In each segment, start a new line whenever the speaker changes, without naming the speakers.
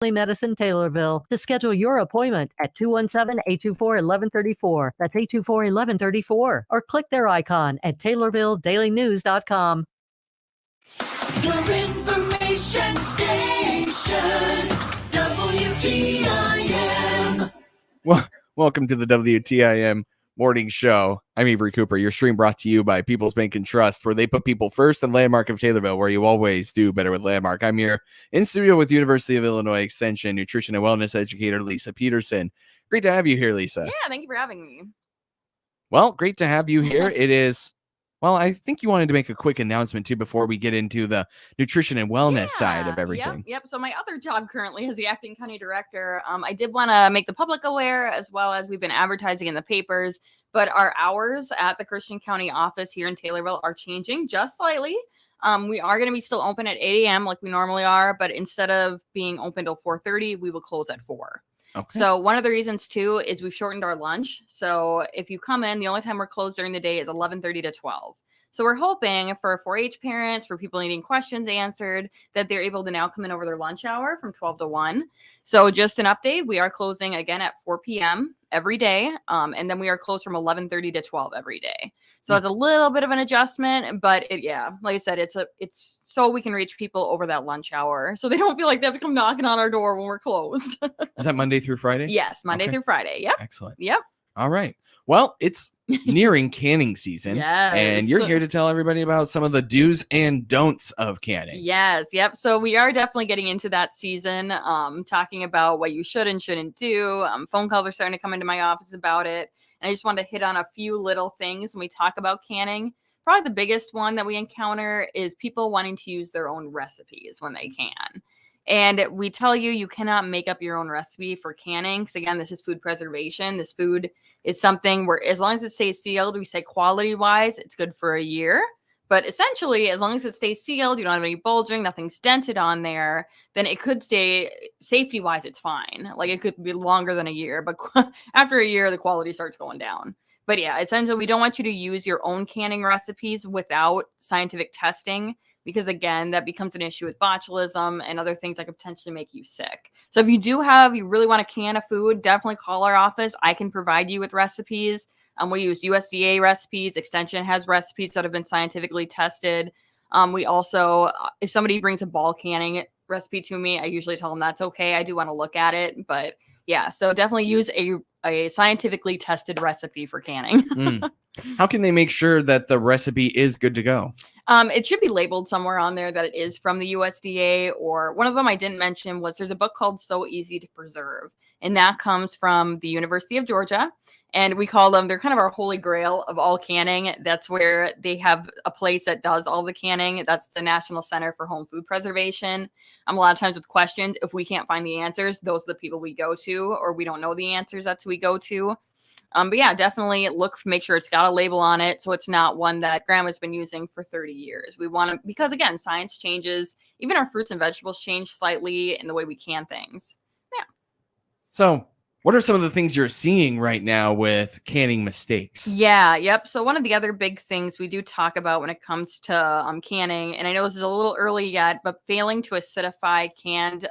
Medicine Taylorville to schedule your appointment at 217-824-1134. That's 824-1134. Or click their icon at TaylorvilleDailyNews.com.
Your information station, WTIM.
Well, welcome to the WTIM Morning Show. I'm Avery Cooper. Your stream brought to you by People's Bank and Trust, where they put people first, and Landmark of Taylorville, where you always do better with Landmark. I'm here in studio with University of Illinois Extension nutrition and wellness educator Lisa Peterson. Great to have you here, Lisa.
Yeah, thank you for having me.
Well, great to have you here. It is, well, I think you wanted to make a quick announcement too before we get into the nutrition and wellness side of everything.
Yep. So my other job currently as the acting county director, I did want to make the public aware, as well as we've been advertising in the papers, but our hours at the Christian County office here in Taylorville are changing just slightly. We are going to be still open at 8 a.m. like we normally are, but instead of being open till 4:30, we will close at 4.
Okay.
So one of the reasons too is we've shortened our lunch. So if you come in, the only time we're closed during the day is 11:30 to 12. So we're hoping for 4-H parents, for people needing questions answered, that they're able to now come in over their lunch hour from 12 to 1. So just an update, we are closing again at 4 p.m. every day. And then we are closed from 11:30 to 12 every day. So it's a little bit of an adjustment, but like I said, it's so we can reach people over that lunch hour, so they don't feel like they have to come knocking on our door when we're closed.
Is that Monday through Friday?
Yes, Monday through Friday. Yep.
Excellent.
Yep.
All right. Well, it's nearing canning season.
Yes.
And you're here to tell everybody about some of the do's and don'ts of canning.
Yes. Yep. So we are definitely getting into that season, talking about what you should and shouldn't do. Phone calls are starting to come into my office about it. And I just want to hit on a few little things when we talk about canning. Probably the biggest one that we encounter is people wanting to use their own recipes when they can. And we tell you, you cannot make up your own recipe for canning. Because again, this is food preservation. This food is something where as long as it stays sealed, we say quality wise, it's good for a year. But essentially, as long as it stays sealed, you don't have any bulging, nothing's dented on there, then it could stay safety wise, it's fine. Like it could be longer than a year, but after a year, the quality starts going down. But yeah, essentially, we don't want you to use your own canning recipes without scientific testing, because again, that becomes an issue with botulism and other things that could potentially make you sick. So if you really want to can a food, definitely call our office. I can provide you with recipes. We use USDA recipes. Extension has recipes that have been scientifically tested. We also, if somebody brings a ball canning recipe to me, I usually tell them that's okay. I do want to look at it, but yeah, so definitely use a scientifically tested recipe for canning.
How can they make sure that the recipe is good to go?
It should be labeled somewhere on there that it is from the USDA, or one of them I didn't mention was there's a book called So Easy to Preserve. And that comes from the University of Georgia. And we call them, they're kind of our holy grail of all canning. That's where they have a place that does all the canning. That's the National Center for Home Food Preservation. A lot of times with questions, if we can't find the answers, those are the people we go to, or we don't know the answers, that's who we go to. But yeah, definitely make sure it's got a label on it, so it's not one that grandma's been using for 30 years. We want to, because again, science changes. Even our fruits and vegetables change slightly in the way we can things. Yeah.
So what are some of the things you're seeing right now with canning mistakes?
Yeah, yep. So one of the other big things we do talk about when it comes to canning, and I know this is a little early yet, but failing to acidify canned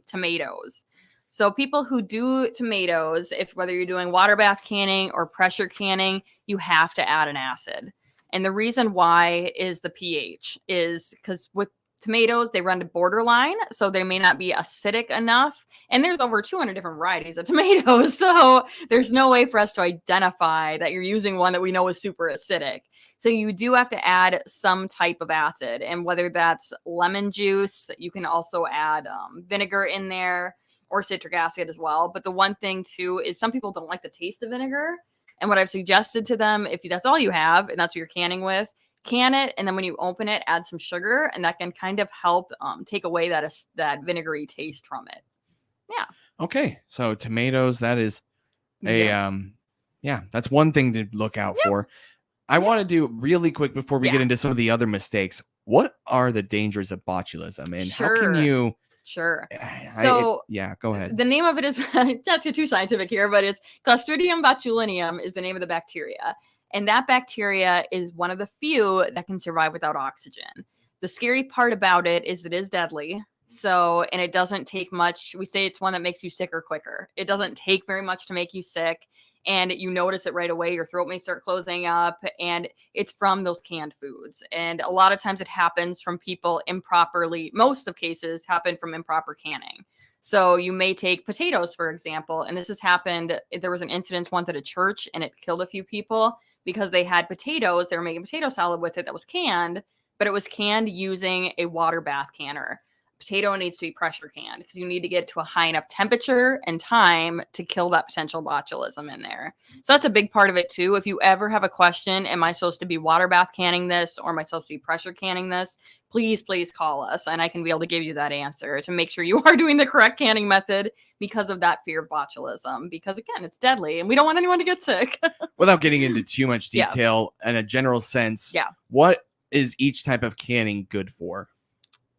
tomatoes. So people who do tomatoes, whether you're doing water bath canning or pressure canning, you have to add an acid. And the reason why is the pH, is because with tomatoes, they run to borderline, so they may not be acidic enough. And there's over 200 different varieties of tomatoes, so there's no way for us to identify that you're using one that we know is super acidic. So you do have to add some type of acid, and whether that's lemon juice, you can also add vinegar in there, or citric acid as well. But the one thing too is some people don't like the taste of vinegar. And what I've suggested to them, if that's all you have and that's what you're canning with, can it, and then when you open it, add some sugar, and that can kind of help take away that vinegary taste from it. Yeah.
Okay. So tomatoes, that is that's one thing to look out for. I want to do really quick before we get into some of the other mistakes. What are the dangers of botulism, and how can you...
Sure. So
go ahead.
The name of it is not too scientific here, but it's Clostridium Botulinum is the name of the bacteria. And that bacteria is one of the few that can survive without oxygen. The scary part about it is deadly. So, and it doesn't take much. We say it's one that makes you sicker quicker. It doesn't take very much to make you sick. And you notice it right away. Your throat may start closing up, and it's from those canned foods. And a lot of times it happens from people improperly. Most of cases happen from improper canning. So you may take potatoes, for example, and this has happened. There was an incident once at a church, and it killed a few people because they had potatoes. They were making potato salad with it that was canned, but it was canned using a water bath canner. Potato needs to be pressure canned because you need to get to a high enough temperature and time to kill that potential botulism in there. So that's a big part of it too. If you ever have a question, am I supposed to be water bath canning this or am I supposed to be pressure canning this? Please call us and I can be able to give you that answer to make sure you are doing the correct canning method because of that fear of botulism. Because again, it's deadly and we don't want anyone to get sick.
Without getting into too much
Yeah.
detail, in a general sense,
Yeah.
what is each type of canning good for?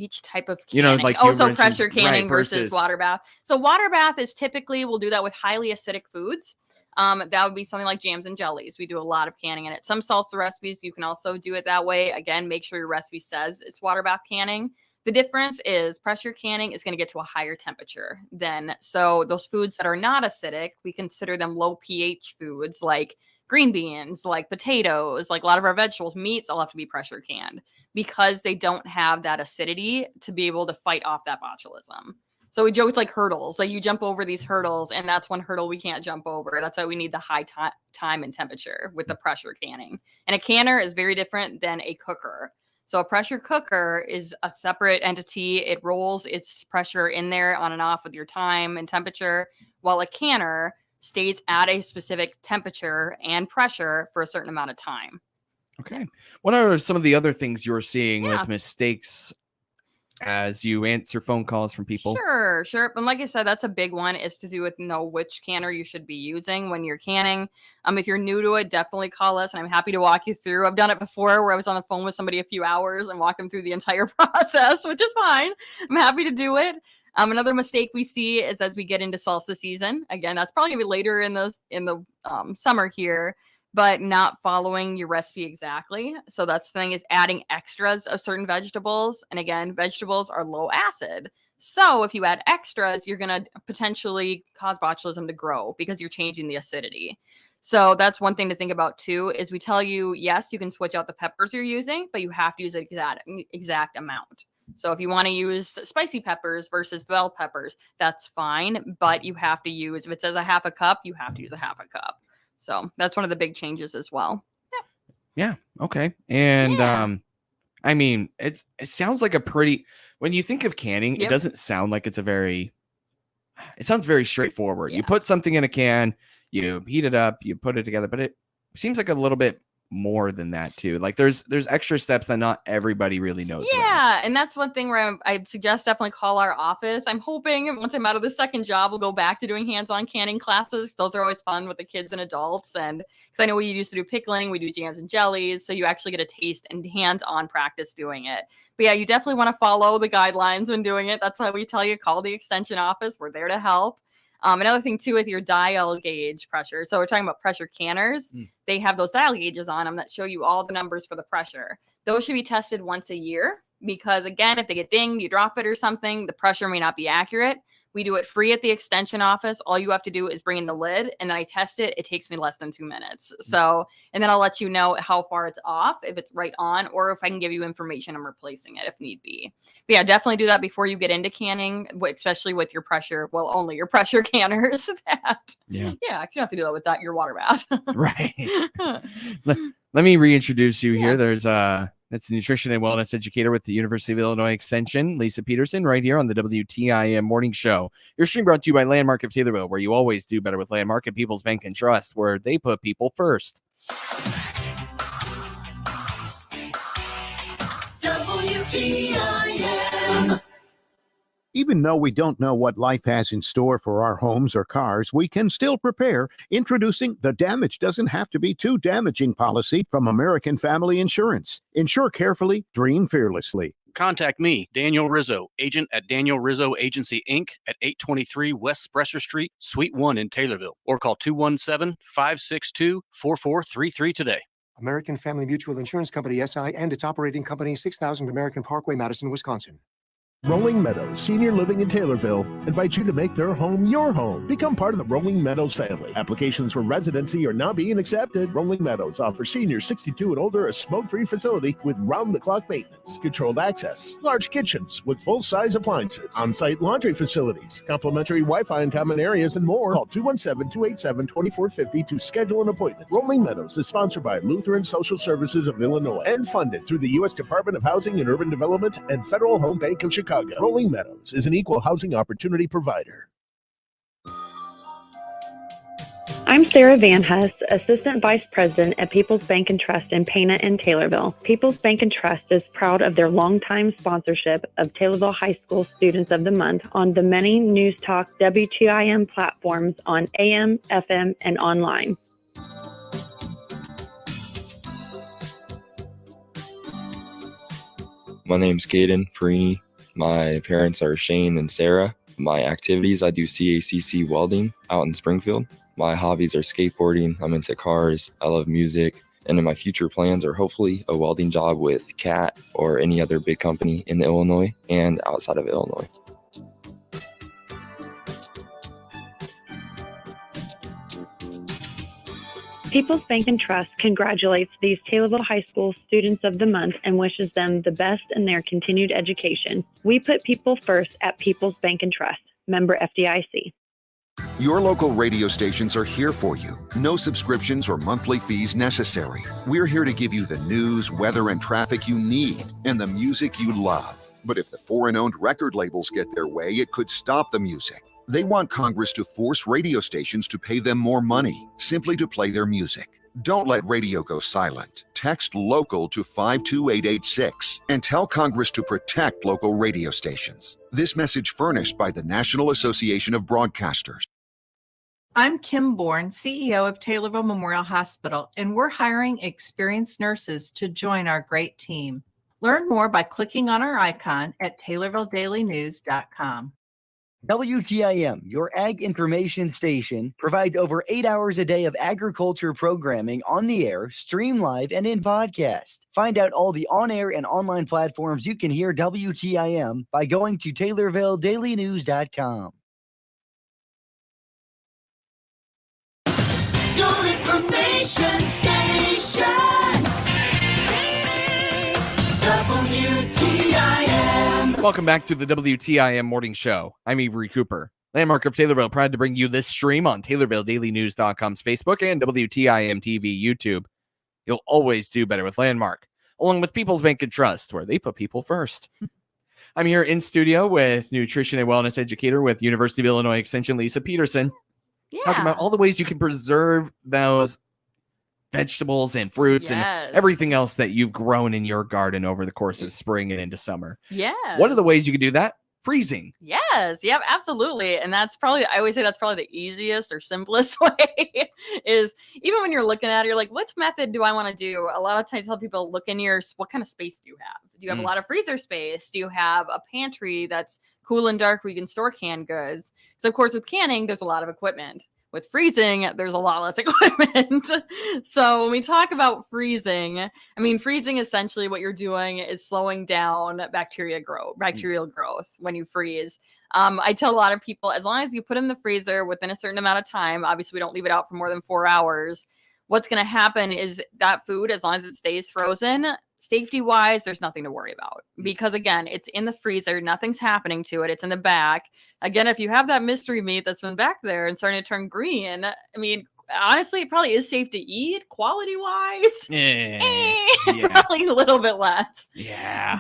Each type of canning.
You know, like you
so
mentioned,
pressure canning
right,
versus water bath. So water bath is typically, we'll do that with highly acidic foods. That would be something like jams and jellies. We do a lot of canning in it. Some salsa recipes, you can also do it that way. Again, make sure your recipe says it's water bath canning. The difference is pressure canning is going to get to a higher temperature than, so those foods that are not acidic, we consider them low pH foods like green beans, like potatoes, like a lot of our vegetables, meats, all have to be pressure canned because they don't have that acidity to be able to fight off that botulism. So we joke it's like hurdles. Like you jump over these hurdles, and that's one hurdle we can't jump over. That's why we need the high time and temperature with the pressure canning. And a canner is very different than a cooker. So a pressure cooker is a separate entity. It rolls its pressure in there on and off with your time and temperature, while a canner stays at a specific temperature and pressure for a certain amount of time.
Okay. What are some of the other things you're seeing
Yeah.
with mistakes as you answer phone calls from people?
Sure. And like I said, that's a big one, is to do with know which canner you should be using when you're canning. If you're new to it, definitely call us and I'm happy to walk you through. I've done it before where I was on the phone with somebody a few hours and walk them through the entire process, which is fine. I'm happy to do it. Another mistake we see is as we get into salsa season. Again, that's probably gonna be later in the summer here, but not following your recipe exactly. So that's the thing, is adding extras of certain vegetables. And again, vegetables are low acid. So if you add extras, you're going to potentially cause botulism to grow because you're changing the acidity. So that's one thing to think about too, is we tell you, yes, you can switch out the peppers you're using, but you have to use the exact amount. So if you want to use spicy peppers versus bell peppers, that's fine. But you have to use, if it says a half a cup, you have to use a half a cup. So that's one of the big changes as well.
Yeah. Okay. And
Yeah.
I mean, it sounds like a pretty, when you think of canning,
Yep.
it doesn't sound like it's it sounds very straightforward. You
Yeah.
put something in a can, you heat it up, you put it together, but it seems like a little bit more than that too. Like there's extra steps that not everybody really knows about.
Yeah, and that's one thing where I'd suggest definitely call our office. I'm hoping once I'm out of the second job, we'll go back to doing hands-on canning classes. Those are always fun with the kids and adults. And because I know we used to do pickling, we do jams and jellies. So you actually get a taste and hands-on practice doing it. But yeah, you definitely want to follow the guidelines when doing it. That's why we tell you, call the extension office. We're there to help. Another thing too with your dial gauge pressure. So we're talking about pressure canners. They have those dial gauges on them that show you all the numbers for the pressure. Those should be tested once a year because again, if they get dinged, you drop it or something, the pressure may not be accurate. We do it free at the extension office. All you have to do is bring in the lid and then I test it. It takes me less than 2 minutes. So, and then I'll let you know how far it's off, if it's right on, or if I can give you information on replacing it if need be. But yeah, definitely do that before you get into canning, especially with your pressure. Well, only your pressure canners.
Yeah.
Yeah, you don't have to do that with your water bath.
Right. Let me reintroduce you
Yeah.
here. There's that's a nutrition and wellness educator with the University of Illinois Extension, Lisa Peterson, right here on the WTIM Morning Show. Your stream brought to you by Landmark of Taylorville, where you always do better with Landmark and People's Bank and Trust, where they put people first.
WTIM.
Even though we don't know what life has in store for our homes or cars, we can still prepare. Introducing the Damage Doesn't Have to Be Too Damaging policy from American Family Insurance. Insure carefully, dream fearlessly.
Contact me, Daniel Rizzo, agent at Daniel Rizzo Agency, Inc. at 823 West Spresser Street, Suite 1 in Taylorville, or call 217-562-4433 today.
American Family Mutual Insurance Company, SI, and its operating company, 6000 American Parkway, Madison, Wisconsin. Rolling Meadows Senior Living in Taylorville invites you to make their home your home. Become part of the Rolling Meadows family. Applications for residency are now being accepted. Rolling Meadows offers seniors 62 and older a smoke-free facility with round-the-clock maintenance, controlled access, large kitchens with full-size appliances, on-site laundry facilities, complimentary Wi-Fi in common areas, and more. Call 217-287-2450 to schedule an appointment. Rolling Meadows is sponsored by Lutheran Social Services of Illinois and funded through the U.S. Department of Housing and Urban Development and Federal Home Bank of Chicago. Rolling Meadows is an equal housing opportunity provider.
I'm Sarah Van Huss, Assistant Vice President at People's Bank and Trust in Pana and Taylorville. People's Bank and Trust is proud of their longtime sponsorship of Taylorville High School Students of the Month on the many News Talk WTIM platforms on AM, FM, and online.
My name's Caden Perini. My parents are Shane and Sarah. My activities, I do CACC welding out in Springfield. My hobbies are skateboarding. I'm into cars. I love music. And in my future plans are hopefully a welding job with CAT or any other big company in Illinois and outside of Illinois.
People's Bank and Trust congratulates these Taylorville High School Students of the Month and wishes them the best in their continued education. We put people first at People's Bank and Trust. Member FDIC.
Your local radio stations are here for you. No subscriptions or monthly fees necessary. We're here to give you the news, weather, and traffic you need and the music you love. But if the foreign-owned record labels get their way, it could stop the music. They want Congress to force radio stations to pay them more money simply to play their music. Don't let radio go silent. Text LOCAL to 52886 and tell Congress to protect local radio stations. This message furnished by the National Association of Broadcasters.
I'm Kim Bourne, CEO of Taylorville Memorial Hospital, and we're hiring experienced nurses to join our great team. Learn more by clicking on our icon at TaylorvilleDailyNews.com.
WTIM, your ag information station, provides over 8 hours a day of agriculture programming on the air, stream live, and in podcast. Find out all the on-air and online platforms you can hear WTIM by going to TaylorvilleDailyNews.com.
Your information station. WTIM.
Welcome back to the WTIM Morning Show. I'm Avery Cooper. Landmark of Taylorville, proud to bring you this stream on TaylorvilleDailyNews.com's Facebook and WTIM TV YouTube. You'll always do better with Landmark, along with People's Bank and Trust, where they put people first. I'm here in studio with nutrition and wellness educator with University of Illinois Extension, Lisa Peterson. Talking about all the ways you can preserve those vegetables and fruits and everything else that you've grown in your garden over the course of spring and into summer. One of the ways you can do that, freezing.
Yes. Yep. Absolutely. And that's probably, I always say that's probably the easiest or simplest way is even when you're looking at it, you're like, which method do I want to do? A lot of times I tell people look in your, what kind of space do you have? Do you have a lot of freezer space? Do you have a pantry that's cool and dark where you can store canned goods? So of course with canning, there's a lot of equipment. With freezing, there's a lot less equipment. So when we talk about freezing, I mean, freezing essentially what you're doing is slowing down bacterial growth when you freeze. I tell a lot of people, as long as you put in the freezer within a certain amount of time, obviously we don't leave it out for more than 4 hours. What's going to happen is that food, as long as it stays frozen, safety wise, there's nothing to worry about because again, it's in the freezer. Nothing's happening to it. It's in the back. Again, if you have that mystery meat that's been back there and starting to turn green, I mean, honestly, it probably is safe to eat quality wise. Probably a little bit less.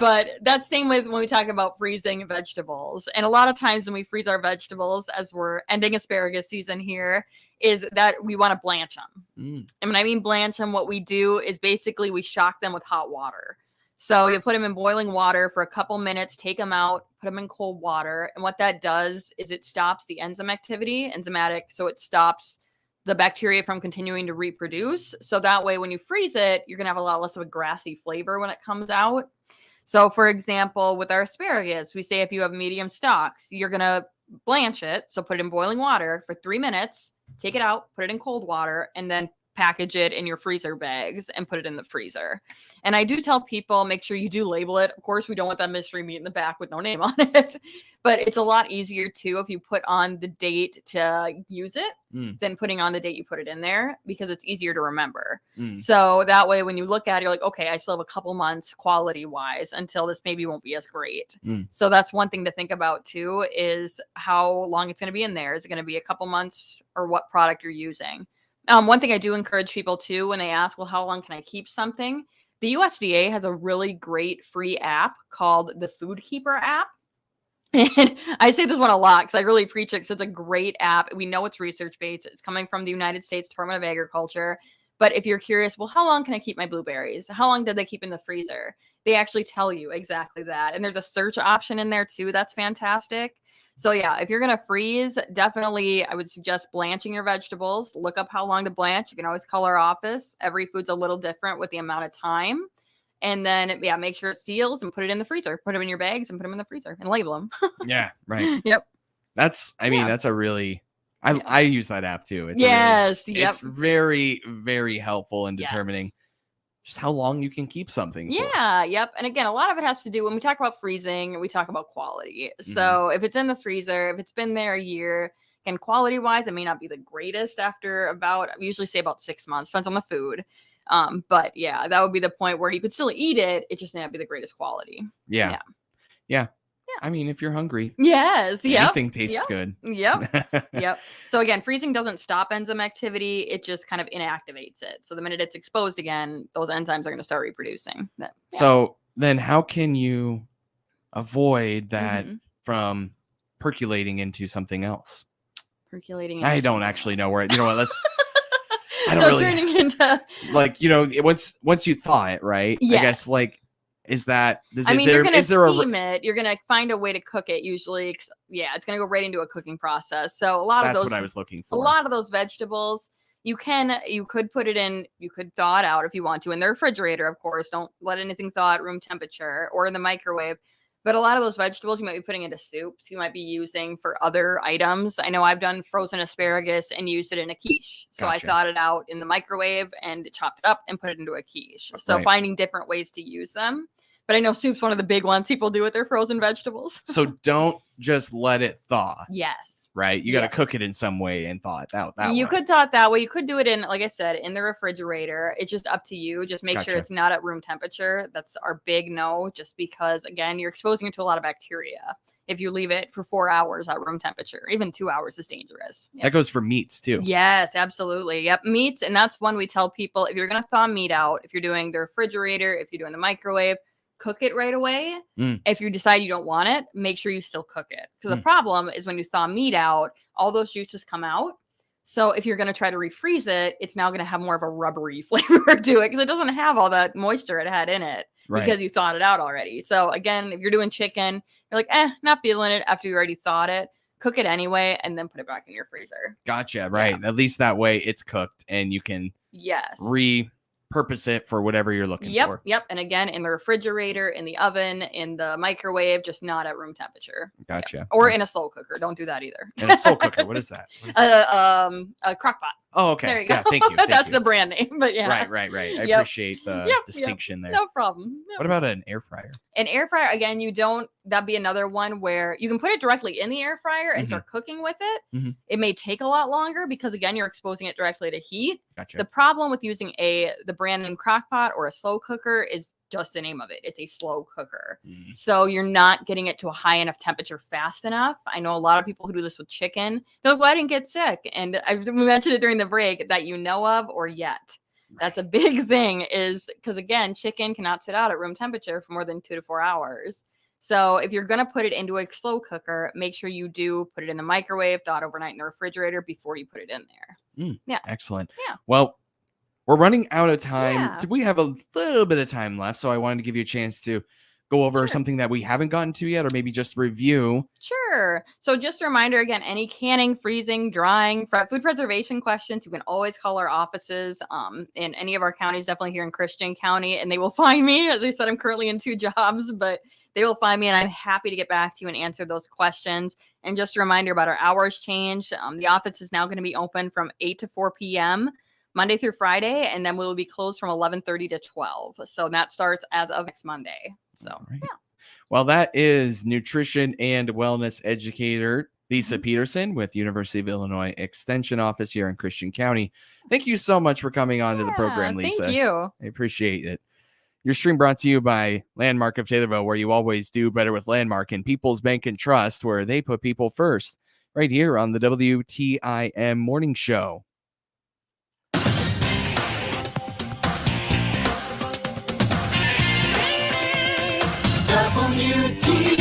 But that's same with when we talk about freezing vegetables. And a lot of times when we freeze our vegetables, as we're ending asparagus season here, is that we want to blanch them. And when I mean blanch them, what we do is basically we shock them with hot water. So you put them in boiling water for a couple minutes, take them out, put them in cold water. And what that does is it stops the enzymatic. So it stops the bacteria from continuing to reproduce. So that way, when you freeze it, you're going to have a lot less of a grassy flavor when it comes out. So for example, with our asparagus, we say if you have medium stalks, you're going to blanch it. So put it in boiling water for 3 minutes, take it out, put it in cold water, and then package it in your freezer bags and put it in the freezer. And I do tell people, make sure you do label it. Of course, we don't want that mystery meat in the back with no name on it, but it's a lot easier too if you put on the date to use it than putting on the date you put it in there, because it's easier to remember. So that way, when you look at it, you're like, okay, I still have a couple months quality wise until this maybe won't be as great. So that's one thing to think about too, is how long it's going to be in there. Is it going to be a couple months, or what product you're using? One thing I do encourage people too, when they ask, well, how long can I keep something? The USDA has a really great free app called the Food Keeper app. And I say this one a lot because I really preach it, because it's a great app. We know it's research-based. It's coming from the United States Department of Agriculture. But if you're curious, well, how long can I keep my blueberries? How long did they keep in the freezer? They actually tell you exactly that. And there's a search option in there too. That's fantastic. So yeah, if you're going to freeze, definitely I would suggest blanching your vegetables. Look up how long to blanch. You can always call our office. Every food's a little different with the amount of time. And then, yeah, make sure it seals and put it in the freezer. Put them in your bags and put them in the freezer and label them.
Yeah, right.
Yep.
That's a really, I use that app too. It's It's very, very helpful in determining just how long you can keep something for.
Yep. And again, a lot of it has to do, when we talk about freezing, we talk about quality. So if it's in the freezer, if it's been there a year, and quality wise, it may not be the greatest after about, we usually say about 6 months, depends on the food. But yeah, that would be the point where you could still eat it. It just may not be the greatest quality.
Yeah. I mean, if you're hungry, anything tastes good.
Yep. So again, freezing doesn't stop enzyme activity. It just kind of inactivates it. So the minute it's exposed again, those enzymes are going to start reproducing.
So then how can you avoid that from percolating into something else?
Percolating.
I don't actually know where, let's, I don't
so
really,
turning into
like, once you thaw it, right?
Yes.
I guess, like, is that,
you're going to steam it. You're going to find a way to cook it usually. Yeah, it's going to go right into a cooking process. So a lot of those,
that's what I was looking for.
A lot of those vegetables, you could put it in, you could thaw it out if you want to in the refrigerator, of course. Don't let anything thaw at room temperature, or in the microwave. But a lot of those vegetables you might be putting into soups, you might be using for other items. I know I've done frozen asparagus and used it in a quiche. So I thawed it out in the microwave and chopped it up and put it into a quiche. So finding different ways to use them. But I know soup's one of the big ones people do with their frozen vegetables.
So don't just let it thaw.
Yes.
Right? You got to cook it in some way and thaw it out that way.
You could thaw it that way. You could do it in, like I said, in the refrigerator. It's just up to you. Just make sure it's not at room temperature. That's our big no, just because, again, you're exposing it to a lot of bacteria. If you leave it for 4 hours at room temperature, even 2 hours is dangerous.
That goes for meats too.
Yes, absolutely. Yep. Meats. And that's one we tell people, if you're going to thaw meat out, if you're doing the refrigerator, if you're doing the microwave, cook it right away. If you decide you don't want it, make sure you still cook it. Because the problem is when you thaw meat out, all those juices come out. So if you're going to try to refreeze it, it's now going to have more of a rubbery flavor to it, because it doesn't have all that moisture it had in it because you thawed it out already. So again, if you're doing chicken, you're like, not feeling it after you already thawed it. Cook it anyway and then put it back in your freezer.
Gotcha. Right. At least that way it's cooked and you can repurpose it for whatever you're looking for.
Yep. And again, in the refrigerator, in the oven, in the microwave, just not at room temperature.
Gotcha.
Or in a slow cooker. Don't do that either.
In a slow cooker. What is that?
A crock pot.
Oh, okay.
There you go.
Yeah, thank you.
That's the brand name. But yeah.
Right. I appreciate the distinction there.
No problem.
What about an air fryer?
An air fryer, again, that'd be another one where you can put it directly in the air fryer and start cooking with it. It may take a lot longer because, again, you're exposing it directly to heat.
Gotcha.
The problem with using the brand name crock pot or a slow cooker is just the name of it. It's a slow cooker. So you're not getting it to a high enough temperature fast enough. I know a lot of people who do this with chicken. They're like, well, I didn't get sick. And we mentioned it during the break that you know of or yet. That's a big thing, is because, again, chicken cannot sit out at room temperature for more than 2 to 4 hours. So if you're going to put it into a slow cooker, make sure you do put it in the microwave, thaw it overnight in the refrigerator before you put it in there. Yeah.
Excellent.
Yeah.
Well, we're running out of time.
Yeah.
We have a little bit of time left, so I wanted to give you a chance to go over something that we haven't gotten to yet, or maybe just review.
Sure. So just a reminder, again, any canning, freezing, drying, food preservation questions, you can always call our offices in any of our counties, definitely here in Christian County, and they will find me. As I said, I'm currently in 2 jobs, but they will find me, and I'm happy to get back to you and answer those questions. And just a reminder about our hours change. The office is now going to be open from 8 to 4 p.m., Monday through Friday, and then we will be closed from 11:30 to 12. So that starts as of next Monday. So
Right. Well, that is nutrition and wellness educator Lisa Peterson with University of Illinois Extension Office here in Christian County. Thank you so much for coming on to the program, Lisa.
Thank you.
I appreciate it. Your stream brought to you by Landmark of Taylorville, where you always do better with Landmark, and People's Bank and Trust, where they put people first, right here on the WTIM Morning Show.
WTIM.